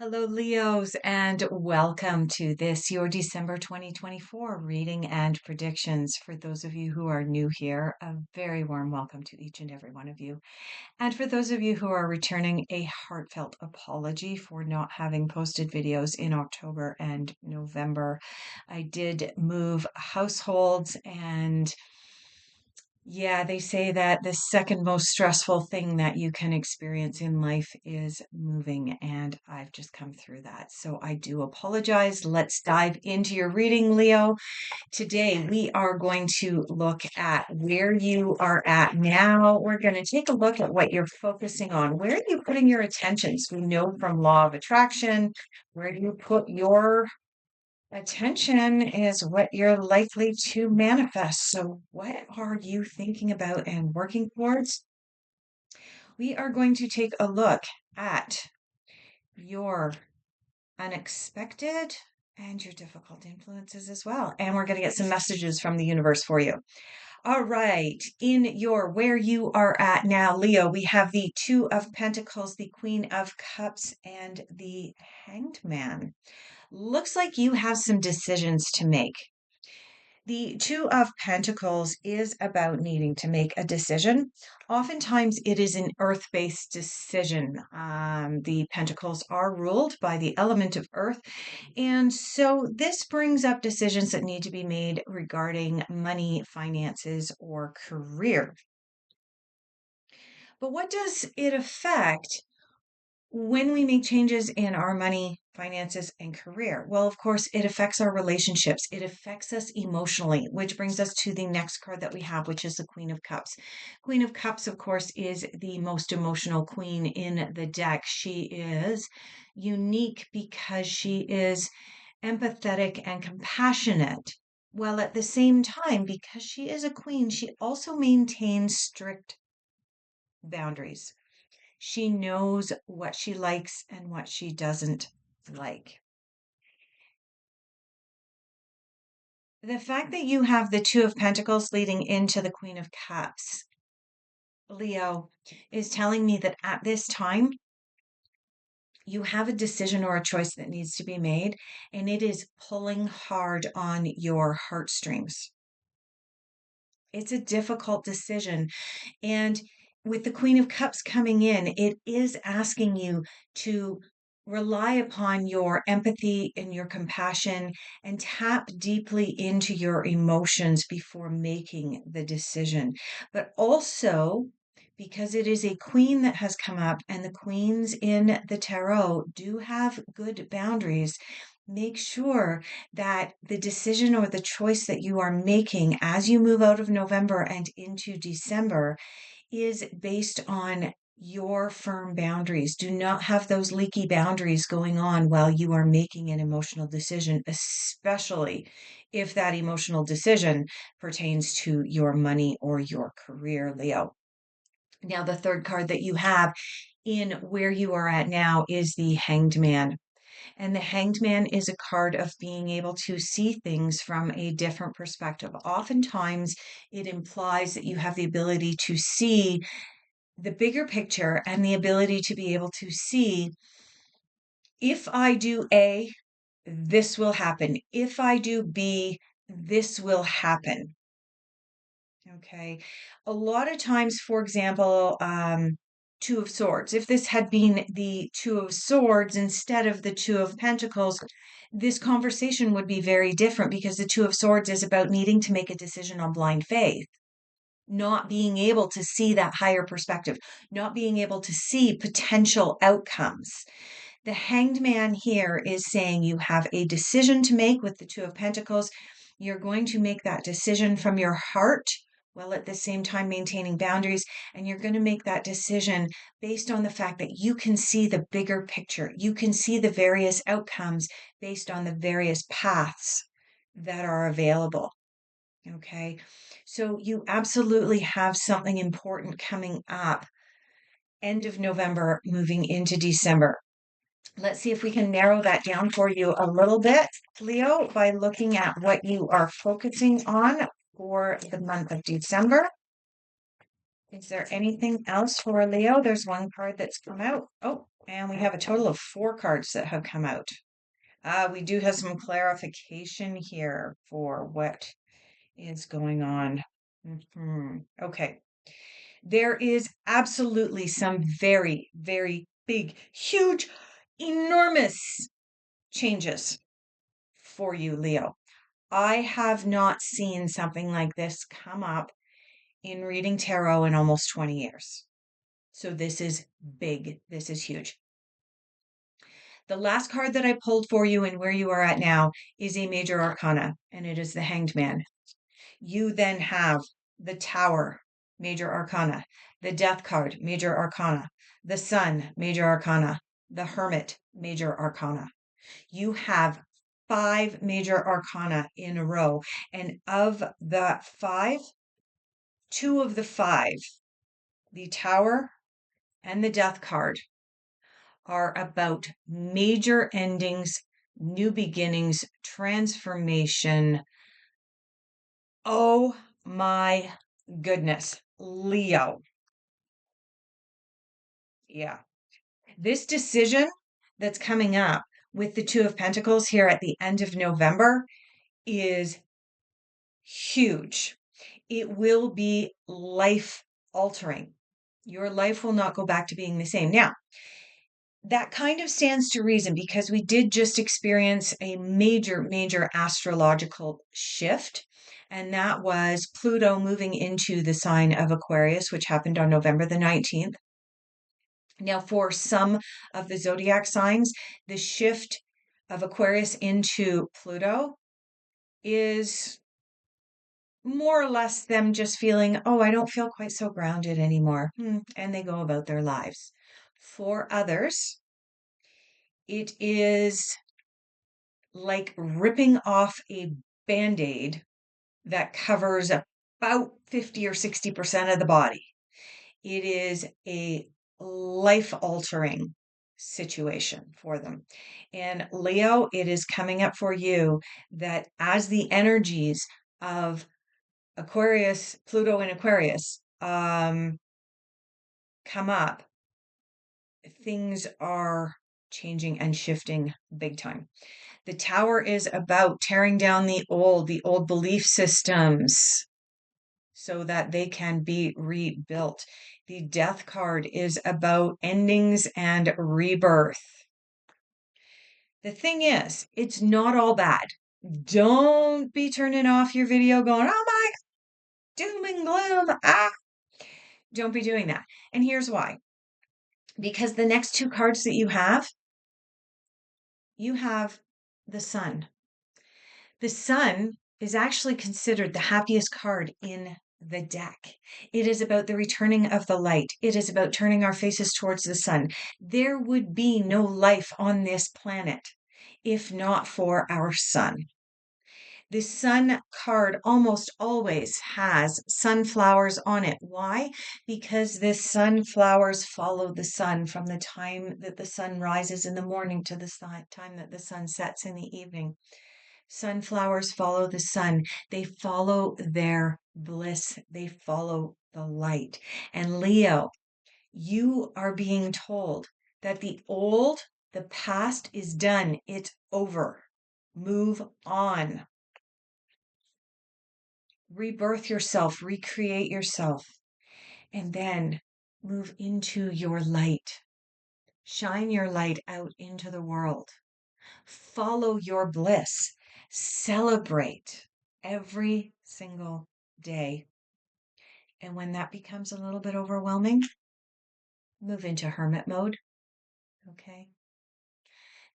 Hello, Leos, and welcome to this, your December 2024 reading and predictions. For those of you who are new here, a very warm welcome to each and every one of you. And for those of you who are returning, a heartfelt apology for not having posted videos in October and November. I did move households and yeah, they say that the second most stressful thing that you can experience in life is moving, and I've just come through that. So I do apologize. Let's dive into your reading, Leo. Today, we are going to look at where you are at now. We're going to take a look at what you're focusing on. Where are you putting your attentions? We know from law of attraction, where do you put your attention is what you're likely to manifest. So, what are you thinking about and working towards? We are going to take a look at your unexpected and your difficult influences as well. And we're going to get some messages from the universe for you. All right. In your where you are at now, Leo, we have the Two of Pentacles, the Queen of Cups, and the Hanged Man. Looks like you have some decisions to make. The Two of Pentacles is about needing to make a decision. Oftentimes, it is an earth based decision. The Pentacles are ruled by the element of earth. And so, this brings up decisions that need to be made regarding money, finances, or career. But what does it affect when we make changes in our money, finances, and career? Well, of course, it affects our relationships. It affects us emotionally, which brings us to the next card that we have, which is the Queen of Cups. Queen of Cups, of course, is the most emotional queen in the deck. She is unique because she is empathetic and compassionate. While at the same time, because she is a queen, she also maintains strict boundaries. She knows what she likes and what she doesn't like. The fact that you have the Two of Pentacles leading into the Queen of Cups, Leo, is telling me that at this time, you have a decision or a choice that needs to be made, and it is pulling hard on your heartstrings. It's a difficult decision. And with the Queen of Cups coming in, it is asking you to rely upon your empathy and your compassion and tap deeply into your emotions before making the decision. But also, because it is a queen that has come up and the queens in the tarot do have good boundaries, make sure that the decision or the choice that you are making as you move out of November and into December is based on your firm boundaries. Do not have those leaky boundaries going on while you are making an emotional decision, especially if that emotional decision pertains to your money or your career, Leo. Now, the third card that you have in where you are at now is the Hanged Man. And the Hanged Man is a card of being able to see things from a different perspective. Oftentimes, it implies that you have the ability to see the bigger picture and the ability to be able to see, if I do A, this will happen. If I do B, this will happen. Okay. A lot of times, for example, Two of Swords, if this had been the Two of Swords instead of the Two of Pentacles, this conversation would be very different because the Two of Swords is about needing to make a decision on blind faith, not being able to see that higher perspective, not being able to see potential outcomes. The Hanged Man here is saying you have a decision to make with the Two of Pentacles. You're going to make that decision from your heart while at the same time maintaining boundaries. And you're going to make that decision based on the fact that you can see the bigger picture. You can see the various outcomes based on the various paths that are available. Okay. So you absolutely have something important coming up end of November, moving into December. Let's see if we can narrow that down for you a little bit, Leo, by looking at what you are focusing on for the month of December. Is there anything else for Leo? There's one card that's come out. Oh, And we have a total of 4 cards that have come out. We do have some clarification here for what is going on. Okay. There is absolutely some very, very big, huge, enormous changes for you, Leo. I have not seen something like this come up in reading tarot in almost 20 years. So this is big. This is huge. The last card that I pulled for you and where you are at now is a major arcana, and it is the Hanged Man. You then have the Tower, major arcana, the Death card, major arcana, the Sun, major arcana, the Hermit, major arcana. You have 5 major arcana in a row, and of the 5, 2 of the 5, the Tower and the Death card, are about major endings, new beginnings, transformation. Oh my goodness, Leo. Yeah. This decision that's coming up with the Two of Pentacles here at the end of November is huge. It will be life altering. Your life will not go back to being the same. Now, that kind of stands to reason because we did just experience a major, major astrological shift. And that was Pluto moving into the sign of Aquarius, which happened on November the 19th. Now, for some of the zodiac signs, the shift of Aquarius into Pluto is more or less them just feeling, oh, I don't feel quite so grounded anymore. And they go about their lives. For others, it is like ripping off a band-aid that covers about 50 or 60% of the body. It is a life-altering situation for them. And Leo, it is coming up for you that as the energies of Aquarius, Pluto in Aquarius, come up, things are changing and shifting big time. The Tower is about tearing down the old belief systems so that they can be rebuilt. The Death card is about endings and rebirth. The thing is, it's not all bad. Don't be turning off your video going, oh my, doom and gloom. Don't be doing that. And here's why. Because the next 2 cards that you have the Sun. The Sun is actually considered the happiest card in the deck. It is about the returning of the light. It is about turning our faces towards the sun. There would be no life on this planet if not for our sun. The Sun card almost always has sunflowers on it. Why? Because the sunflowers follow the sun from the time that the sun rises in the morning to the time that the sun sets in the evening. Sunflowers follow the sun. They follow their bliss. They follow the light. And Leo, you are being told that the past is done. It's over. Move on. Rebirth yourself, recreate yourself, and then move into your light. Shine your light out into the world. Follow your bliss. Celebrate every single day. And when that becomes a little bit overwhelming, move into hermit mode. Okay.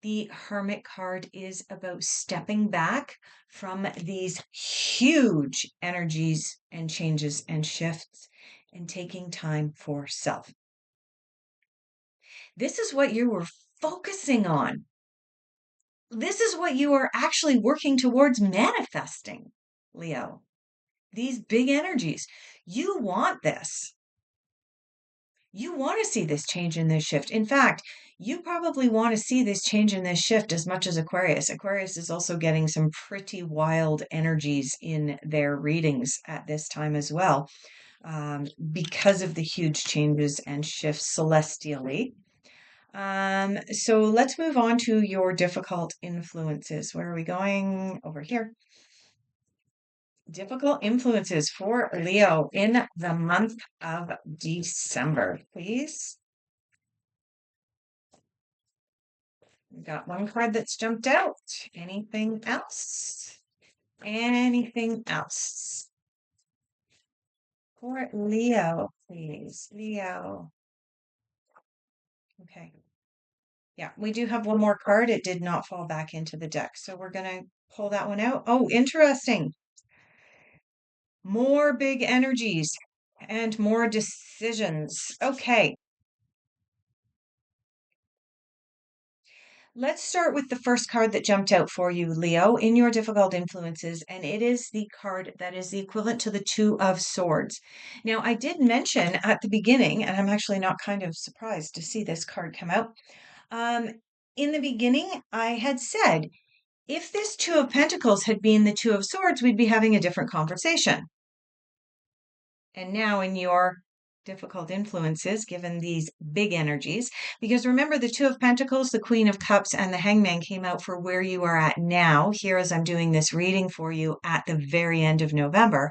The Hermit card is about stepping back from these huge energies and changes and shifts and taking time for self. This is what you were focusing on. This is what you are actually working towards manifesting, Leo. These big energies. You want this. You want to see this change in this shift. In fact, you probably want to see this change in this shift as much as Aquarius. Aquarius is also getting some pretty wild energies in their readings at this time as well, because of the huge changes and shifts celestially. So let's move on to your difficult influences. Where are we going? Over here. Difficult influences for Leo in the month of December, please. We got one card that's jumped out. Anything else? Anything else? For Leo, please. Leo. Okay. Yeah, we do have one more card. It did not fall back into the deck. So we're going to pull that one out. Oh, interesting. More big energies and more decisions. Okay. Let's start with the first card that jumped out for you, Leo, in your difficult influences, and it is the card that is the equivalent to the Two of Swords. Now, I did mention at the beginning, and I'm actually not kind of surprised to see this card come out. In the beginning, I had said, if this Two of Pentacles had been the Two of Swords, we'd be having a different conversation. And now in your difficult influences, given these big energies, because remember the Two of Pentacles, the Queen of Cups, and the Hangman came out for where you are at now, here as I'm doing this reading for you at the very end of November.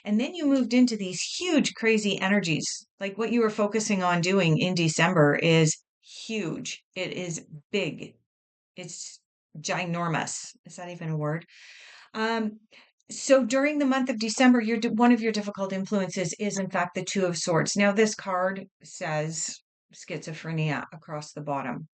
And then you moved into these huge, crazy energies. Like what you were focusing on doing in December is huge. It is big. It's ginormous. Is that even a word? Um, so during the month of December, one of your difficult influences is in fact the Two of Swords. Now this card says schizophrenia across the bottom.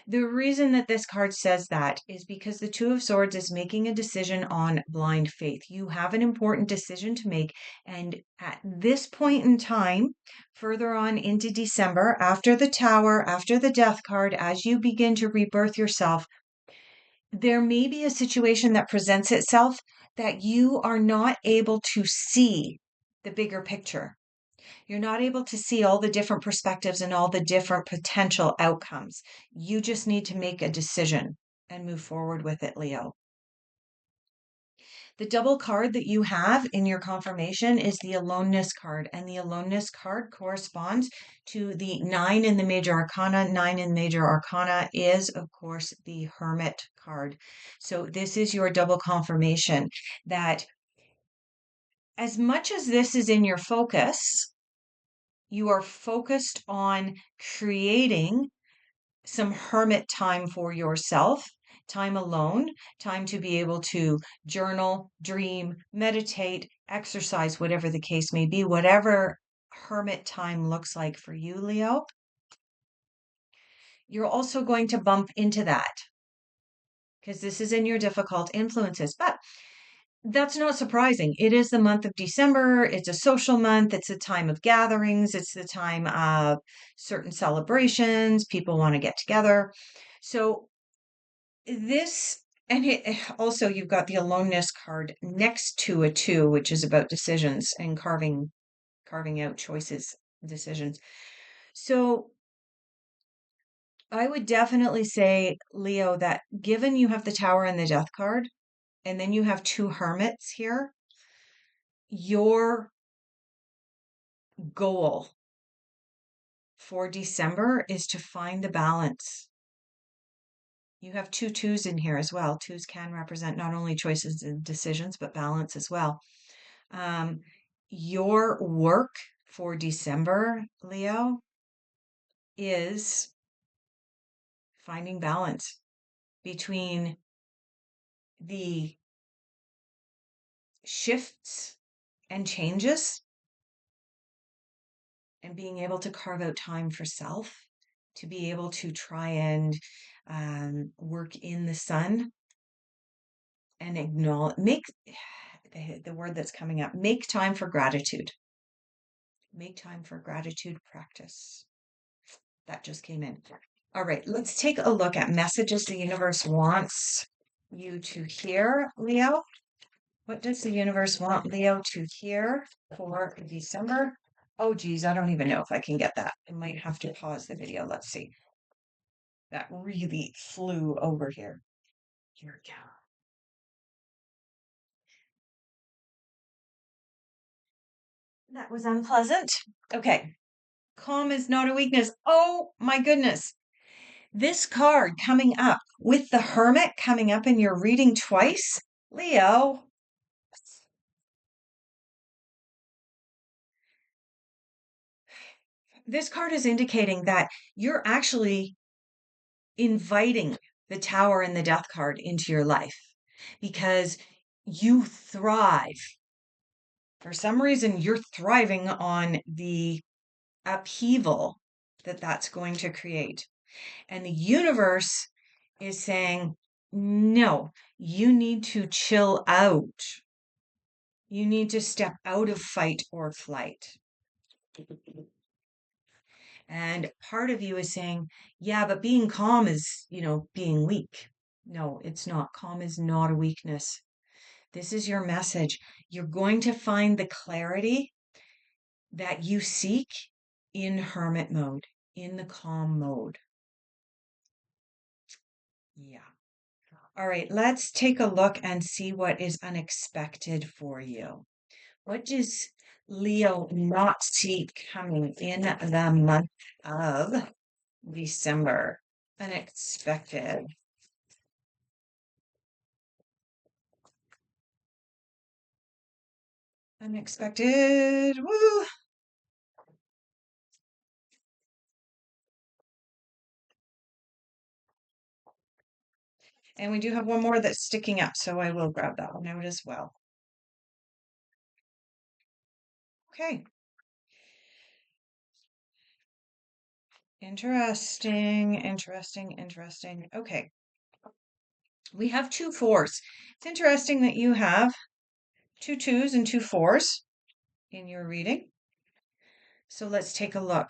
The reason that this card says that is because the Two of Swords is making a decision on blind faith. You have an important decision to make. And at this point in time, further on into December, after the Tower, after the Death card, as you begin to rebirth yourself, there may be a situation that presents itself that you are not able to see the bigger picture. You're not able to see all the different perspectives and all the different potential outcomes. You just need to make a decision and move forward with it, Leo. The double card that you have in your confirmation is the aloneness card, and the aloneness card corresponds to the 9 in the major arcana. 9 in major arcana is, of course, the hermit card. So this is your double confirmation that as much as this is in your focus, you are focused on creating some hermit time for yourself, time alone, time to be able to journal, dream, meditate, exercise, whatever the case may be, whatever hermit time looks like for you, Leo. You're also going to bump into that because this is in your difficult influences. But that's not surprising. It is the month of December. It's a social month. It's a time of gatherings. It's the time of certain celebrations. People want to get together. So this, and also you've got the aloneness card next to a 2, which is about decisions and carving out choices, decisions. So I would definitely say, Leo, that given you have the Tower and the Death card, and then you have 2 hermits here, your goal for December is to find the balance. You have 2 twos in here as well. Twos can represent not only choices and decisions, but balance as well. Your work for December, Leo, is finding balance between the shifts and changes and being able to carve out time for self, to be able to try and work in the sun and acknowledge, make the word that's coming up, make time for gratitude. Make time for gratitude practice. That just came in. All right, let's take a look at messages the universe wants you to hear, Leo. What does the universe want Leo to hear for December? Oh, geez, I don't even know if I can get that. I might have to pause the video. Let's see. That really flew over here. Here we go. That was unpleasant. Okay. Calm is not a weakness. Oh my goodness. This card coming up with the Hermit coming up in your reading twice, Leo. This card is indicating that you're actually inviting the Tower and the Death card into your life because you thrive. For some reason, you're thriving on the upheaval that that's going to create. And the universe is saying, no, you need to chill out. You need to step out of fight or flight. And part of you is saying, yeah, but being calm is, being weak. No, it's not. Calm is not a weakness. This is your message. You're going to find the clarity that you seek in hermit mode, in the calm mode. Yeah. All right, let's take a look and see what is unexpected for you. What does Leo not see coming in the month of December? Unexpected. Unexpected. Woo! And we do have one more that's sticking up, so I will grab that one out as well. Okay. Interesting, interesting, interesting. Okay. We have 2 4s. It's interesting that you have 2 2s and 2 4s in your reading. So let's take a look.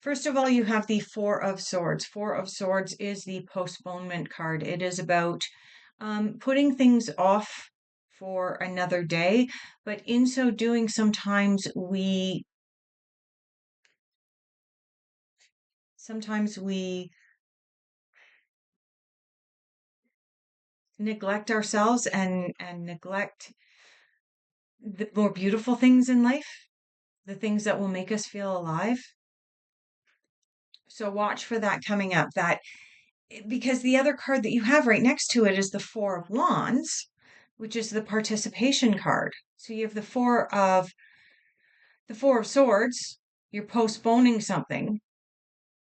First of all, you have the Four of Swords. Four of Swords is the postponement card. It is about putting things off for another day, but in so doing, sometimes we neglect ourselves and neglect the more beautiful things in life, the things that will make us feel alive. So watch for that coming up. That because the other card that you have right next to it is the Four of Wands, which is the participation card. So you have the Four of Swords, you're postponing something,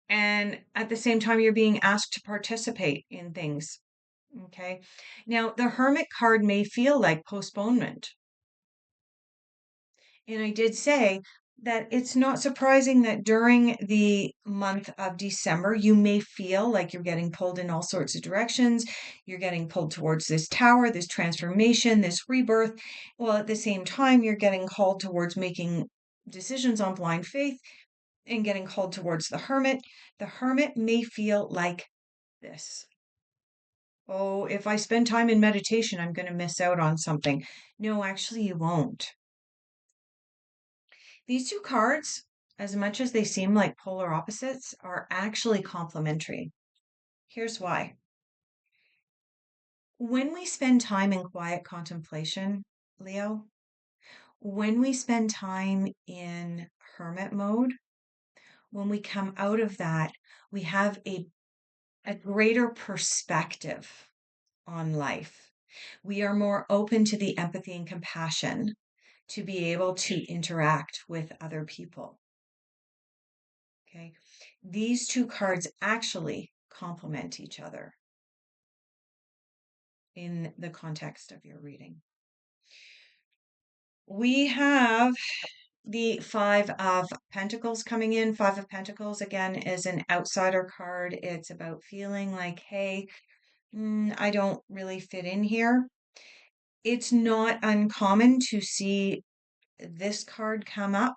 and at the same time you're being asked to participate in things. Okay. Now, the Hermit card may feel like postponement. And I did say that it's not surprising that during the month of December, you may feel like you're getting pulled in all sorts of directions. You're getting pulled towards this tower, this transformation, this rebirth. While at the same time, you're getting called towards making decisions on blind faith and getting called towards the hermit. The hermit may feel like this. Oh, if I spend time in meditation, I'm going to miss out on something. No, actually, you won't. These 2 cards, as much as they seem like polar opposites, are actually complementary. Here's why. When we spend time in quiet contemplation, Leo, when we spend time in hermit mode, when we come out of that, we have a greater perspective on life. We are more open to the empathy and compassion to be able to interact with other people. Okay. These 2 cards actually complement each other in the context of your reading. We have the Five of Pentacles coming in. Five of Pentacles, again, is an outsider card. It's about feeling like, hey, I don't really fit in here. It's not uncommon to see this card come up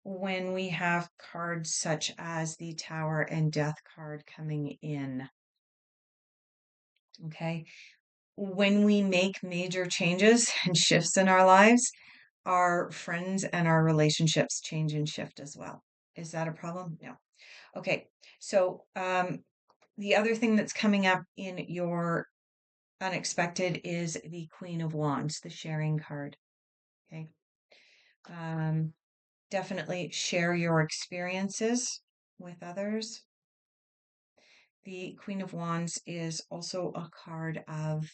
when we have cards such as the Tower and Death card coming in. Okay. When we make major changes and shifts in our lives, our friends and our relationships change and shift as well. Is that a problem? No. Okay. So, the other thing that's coming up in your unexpected is the Queen of Wands, the sharing card. Okay. Definitely share your experiences with others. The Queen of Wands is also a card of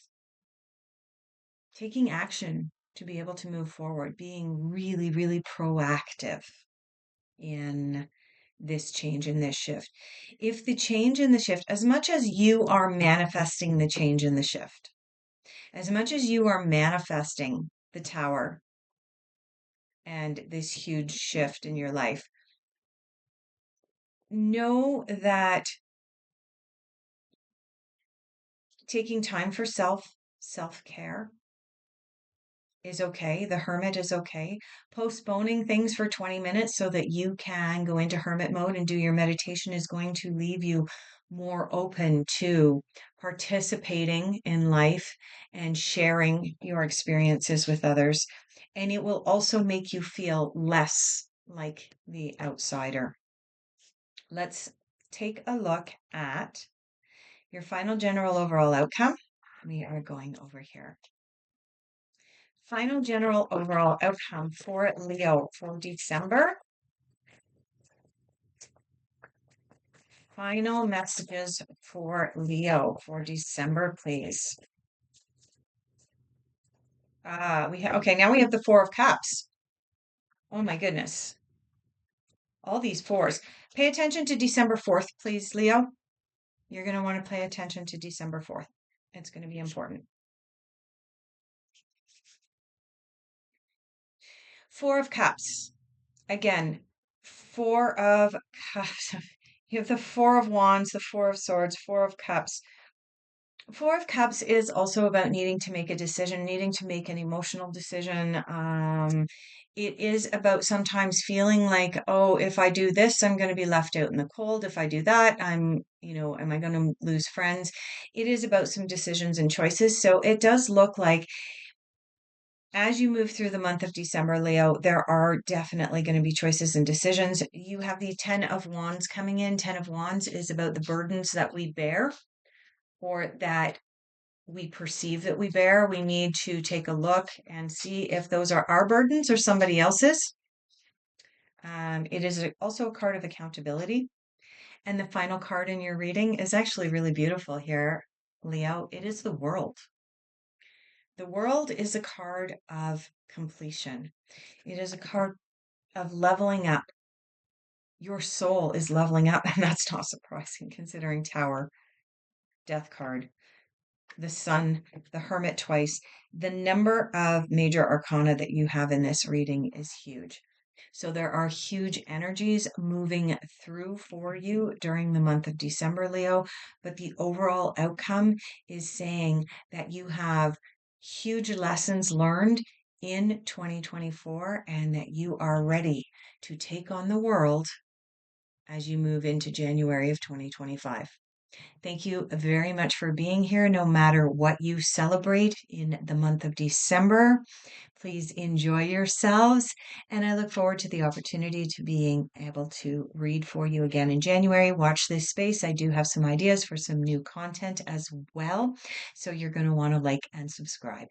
taking action to be able to move forward, being really, really proactive in this change, in this shift. If the change in the shift, as much as you are manifesting the change in the shift, as much as you are manifesting the Tower and this huge shift in your life, know that taking time for self-care is okay. The hermit is okay. Postponing things for 20 minutes so that you can go into hermit mode and do your meditation is going to leave you more open to participating in life and sharing your experiences with others. And it will also make you feel less like the outsider. Let's take a look at your final general overall outcome. We are going over here. Final general overall outcome for Leo for December. Final messages for Leo for December, please. Okay, now we have the Four of Cups. Oh my goodness. All these fours. Pay attention to December 4th, please, Leo. You're going to want to pay attention to December 4th. It's going to be important. Four of Cups. Again, Four of Cups. You have the Four of Wands, the Four of Swords, Four of Cups. Four of Cups is also about needing to make a decision, needing to make an emotional decision. It is about sometimes feeling like, oh, if I do this, I'm going to be left out in the cold. If I do that, am I going to lose friends? It is about some decisions and choices. So it does look like as you move through the month of December, Leo, there are definitely going to be choices and decisions. You have the Ten of Wands coming in. Ten of Wands is about the burdens that we bear or that we perceive that we bear. We need to take a look and see if those are our burdens or somebody else's. It is also a card of accountability. And the final card in your reading is actually really beautiful here, Leo. It is the World. The World is a card of completion. It is a card of leveling up. Your soul is leveling up, and that's not surprising considering Tower, Death card, the Sun, the Hermit twice. The number of major arcana that you have in this reading is huge. So there are huge energies moving through for you during the month of December, Leo, but the overall outcome is saying that you have huge lessons learned in 2024 and that you are ready to take on the world as you move into January of 2025. Thank you very much for being here, no matter what you celebrate in the month of December. Please enjoy yourselves, and I look forward to the opportunity to being able to read for you again in January. Watch this space. I do have some ideas for some new content as well, so you're going to want to like and subscribe.